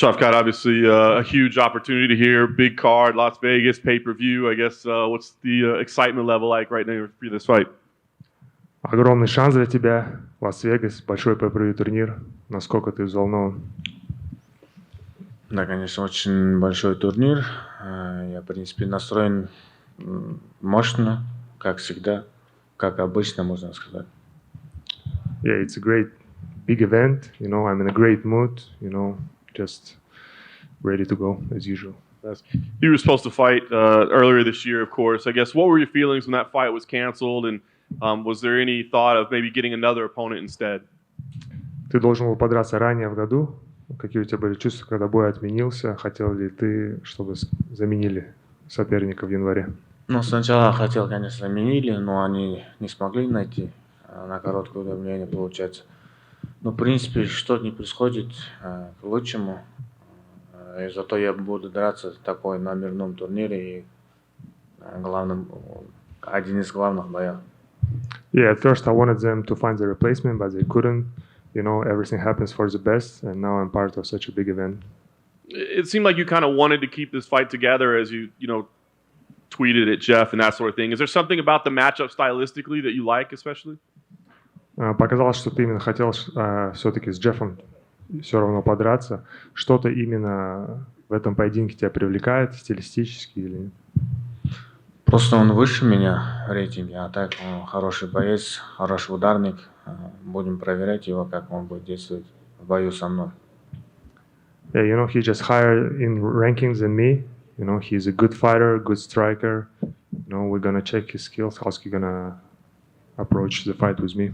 Shavkat, obviously a huge opportunity here, big card, Las Vegas, pay-per-view. I guess what's the excitement level like right now for this fight? Огромный шанс для тебя. Лас-Вегас, большой pay-per-view турнир. Насколько ты взволнован? Да, конечно, очень большой турнир. Я, в принципе, настроен мощно, как всегда, как обычно, можно сказать. Yeah, it's a great big event. You know, I'm in a great mood. You know, just ready to go as usual. You were supposed to fight earlier this year, of course. I guess what were your feelings when that fight was canceled, and was there any thought of maybe getting another opponent instead? Ты должен был подраться ранее в году. Какие у тебя были чувства, когда бой отменился? Хотел ли ты, чтобы заменили соперника в январе? Ну, сначала хотел, конечно, заменили, но они не смогли найти на короткое время, получается. Но, в принципе, что не происходит к лучшему. И зато я буду драться такой на мирном турнире и один из главных боев. Yeah, at first I wanted them to find the replacement, but they couldn't. You know, everything happens for the best, and now I'm part of such a big event. It seemed like you kind of wanted to keep this fight together, as you tweeted at Geoff and that sort of thing. Is there something about the matchup stylistically that you like, especially? Показалось, что ты именно хотел все-таки с Джеффом все равно подраться. Что-то именно в этом поединке тебя привлекает, стилистически или нет? Просто он выше меня в рейтинге, а так он хороший боец, хороший ударник. Будем проверять его, как он будет действовать в бою со мной. Yeah, you know, he's just higher in rankings than me. You know, he's a good fighter, good striker. You know, we're gonna check his skills. How's he gonna approach the fight with me?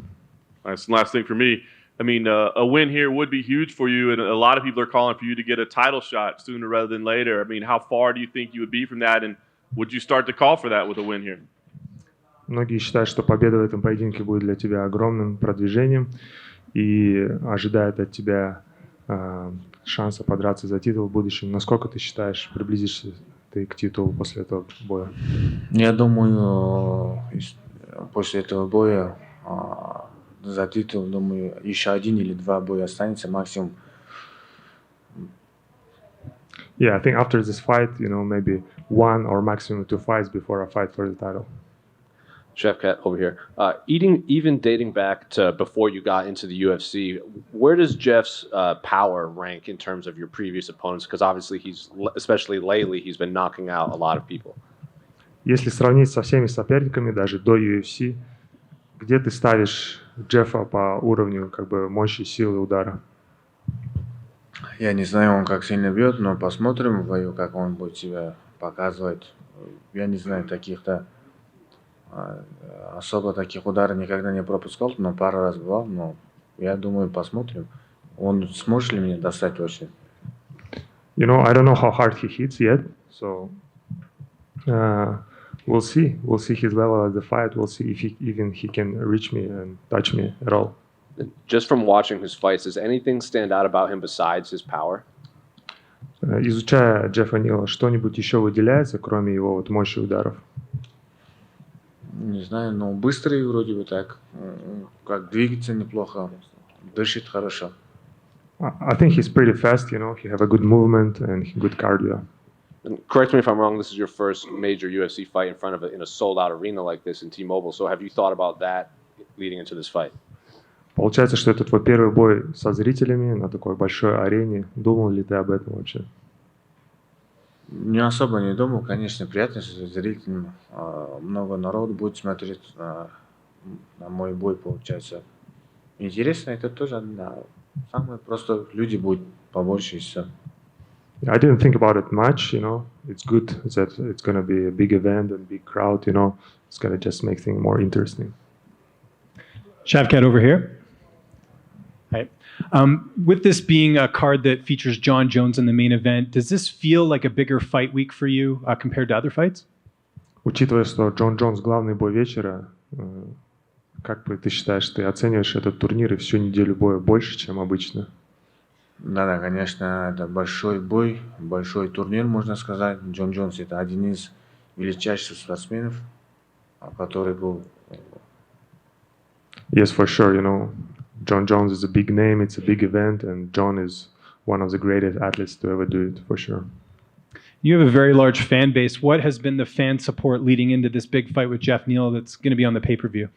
Nice. Last thing for me. I mean, a win here would be huge for you, and a lot of people are calling for you to get a title shot sooner rather than later. I mean, how far do you think you would be from that, and would you start to call for that with a win here? Многие считают, что победа в этом поединке будет для тебя огромным продвижением и ожидают от тебя шанса подраться за титул в будущем. Насколько ты считаешь, приблизишься ты к титулу после этого боя? Я думаю, после этого боя за титул, думаю, еще один или два боя останется максимум. Yeah, I think after this fight, you know, maybe one or maximum two fights before I fight for the title. Shavkat over here. Even dating back to before you got into the UFC, where does Geoff's power rank in terms of your previous opponents? Because obviously especially lately, he's been knocking out a lot of people. Если сравнить со всеми соперниками, даже до UFC, где ты ставишь Джеффа по уровню как бы мощи, силы удара? Я не знаю, он как сильно бьет, но посмотрим в бою, как он будет себя показывать. Я не знаю особо таких ударов никогда не пропускал, но пару раз бывал, но я думаю, посмотрим. Он сможет ли меня достать вообще? You know, I don't know how hard he hits yet, so we'll see. We'll see his level at the fight. We'll see if he can reach me and touch me at all. Just from watching his fights, does anything stand out about him besides his power? Изучая Джеффа Нила, что-нибудь еще выделяется, кроме его вот мощи ударов? Не знаю, но быстрый вроде бы так, как двигается неплохо, дышит хорошо. I think he's pretty fast, you know, he have a good movement and good cardio. And correct me if I'm wrong, this is your first major UFC fight in front of in a sold-out arena like this in T-Mobile, so have you thought about that leading into this fight? Получается, что это твой первый бой со зрителями на такой большой арене. Думал ли ты об этом вообще? Не особо не думал, конечно, приятно, что зрителям много народу будет смотреть на мой бой, получается. Интересно, это тоже, да, самое просто люди будут побольше и все. I didn't think about it much, you know. It's good that it's going to be a big event and big crowd, you know. It's going to just make things more interesting. Shavkat over here. Hi. With this being a card that features Jon Jones in the main event, does this feel like a bigger fight week for you compared to other fights? Учитывая, что Джон Джонс главный бой вечера, как бы ты считаешь, ты оцениваешь этот турнир и всю неделю боя больше, чем обычно? Да, конечно, это большой бой, большой турнир, можно сказать. Джон Джонс это один из величайших спортсменов, который был. Yes, for sure, you know. Jon Jones is a big name, it's a big event, and John is one of the greatest athletes to ever do it, for sure. You have a very large fan base. What has been the fan support leading into this big fight with Geoff Neal that's going to be on the pay-per-view?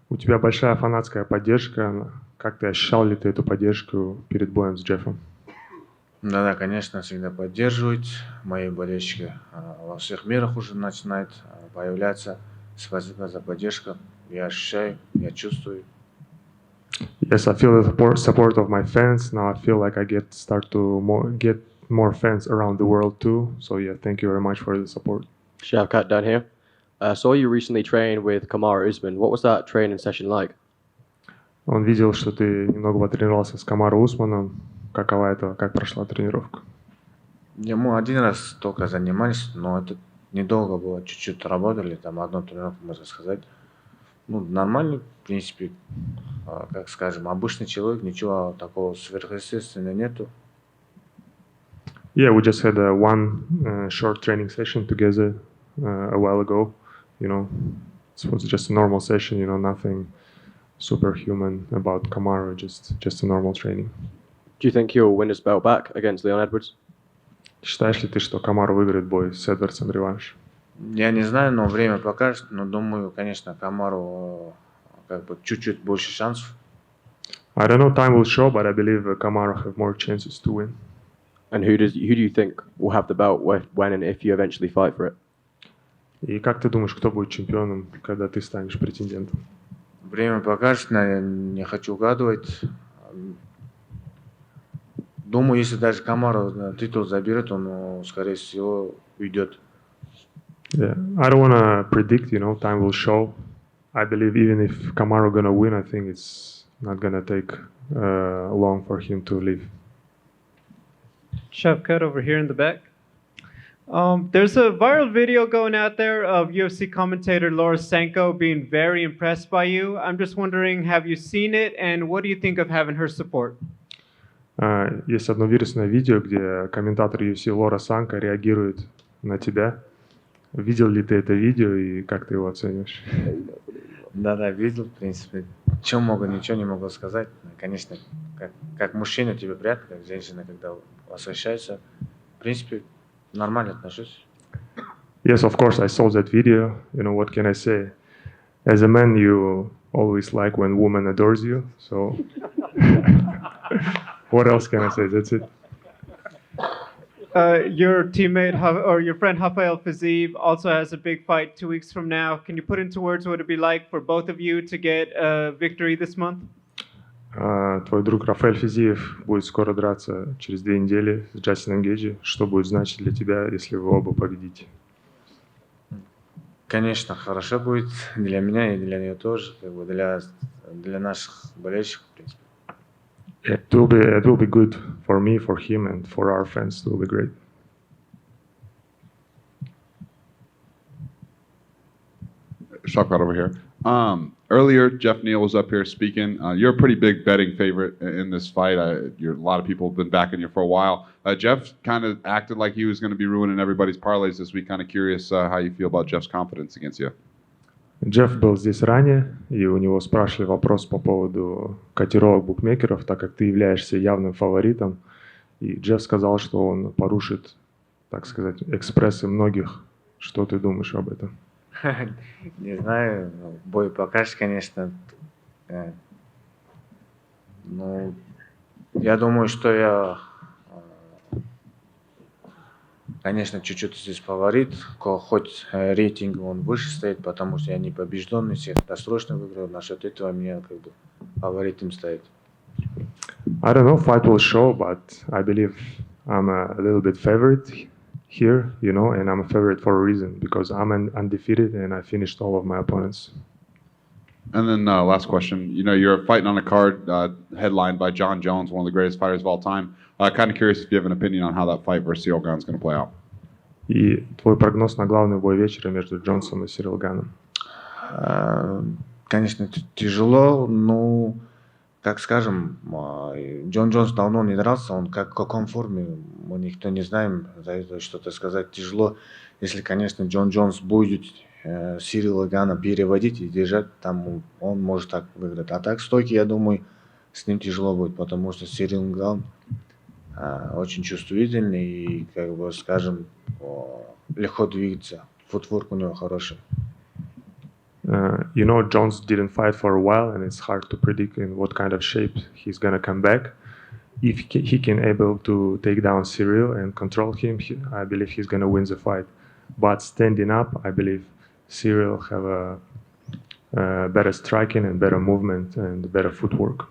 У тебя большая фанатская поддержка. Как ты ощущал ли ты эту поддержку перед боем с Джеффом? Да, конечно, всегда поддерживают. Мои болельщики во всех мирах уже начинают появляться. Спасибо за поддержку. Я ощущаю, я чувствую. Yes, I feel the support of my fans. Now I feel like I get more fans around the world too. So yeah, thank you very much for the support. Shavkat down here. Saw you recently train with Kamaru Usman. What was that training session like? Он видел, что ты немного потренировался с Камару Усманом. Как прошла тренировка? Мы один раз только занимались, но это недолго было. Чуть-чуть работали, там одну тренировку, можно сказать. Ну, нормально, в принципе, как скажем, обычный человек, ничего такого сверхъестественного нету. Yeah, we just had one short training session together a while ago. You know, it was just a normal session. You know, nothing superhuman about Kamaru. Just a normal training. Do you think he'll win his belt back against Leon Edwards? Считаешь ли ты, что Камару выиграет бой с Эдвардсом реванш? Я не знаю, но время покажет. Но думаю, конечно, Камару как бы чуть-чуть больше шансов. I don't know, time will show, but I believe Kamaru have more chances to win. And who do you think will have the belt when and if you eventually fight for it? И как ты думаешь, кто будет чемпионом, когда ты станешь претендентом? Время покажет, не хочу угадывать. Думаю, если даже Камару титул заберет, он, скорее всего, уйдет. Yeah, I don't want to predict, you know, time will show. I believe even if Kamaru gonna win, I think it's not gonna take long for him to leave. Shavkat over here in the back. There's a viral video going out there of UFC commentator Laura Sanko being very impressed by you. I'm just wondering, have you seen it, and what do you think of having her support? Есть одно вирусное видео, где комментатор UFC Лора Санко реагирует на тебя. Видел ли ты это видео и как ты его оцениваешь? Да, видел, в принципе. Ничего не могу сказать. Конечно, как мужчина тебе приятно, как женщина, когда восхищается. В принципе, нормально отношусь. Yes, of course, I saw that video. You know, what can I say? As a man, you always like when woman adores you. So, what else can I say? That's it. Your teammate or your friend Rafael Fiziev also has a big fight 2 weeks from now. Can you put into words what it'd be like for both of you to get a victory this month? Твой друг Рафаэль Физиев будет скоро драться через 2 недели с Джастином Гейджи. Что будет значить для тебя, если вы оба победите? Конечно, хорошо будет для меня и для нее тоже, как бы для наших болельщиков, в принципе. It will be good for me, for him, and for our fans. It will be great. Shavkat over here. Earlier, Geoff Neal was up here speaking. You're a pretty big betting favorite in this fight. A lot of people have been backing you for a while. Geoff kind of acted like he was going to be ruining everybody's parlays this week. Kind of curious how you feel about Geoff's confidence against you. Джефф был здесь ранее, и у него спрашивали вопрос по поводу котировок букмекеров, так как ты являешься явным фаворитом. И Джефф сказал, что он порушит, так сказать, экспрессы многих. Что ты думаешь об этом? Не знаю, бой покажет, конечно. Ну, я думаю, что я, конечно, чуть-чуть здесь фаворит, хоть рейтинг он выше стоит, потому что я не побежденный, всех досрочно выиграл, насчет этого меня как бы фаворитом стоит. I don't know, fight will show, but I believe I'm a little bit favorite here, you know, and I'm a favorite for a reason, because I'm undefeated and I finished all of my opponents. And then last question, you know, you're fighting on a card headlined by Jon Jones, one of the greatest fighters of all time. Kind of curious if you have an opinion on how that fight versus Cyril Gane is going to play out. И твой прогноз на главный бой вечера между Джонсом и Сирил Ганом? Конечно, тяжело, но, как скажем, Джон Джонс давно не дрался, он в каком форме, мы никто не знаем, за это что-то сказать тяжело. Если, конечно, Джон Джонс будет Сирила Гана переводить и держать, там он может так выиграть. А так стойки, я думаю, с ним тяжело будет, потому что Сирил Ган очень чувствительный и, как бы, скажем, легко двигается. Футворк у него хороший. You know, Jones didn't fight for a while, and it's hard to predict in what kind of shape he's gonna come back. If he can able to take down Cyril and control him, I believe he's gonna win the fight. But standing up, I believe Cyril have a better striking and better movement and better footwork.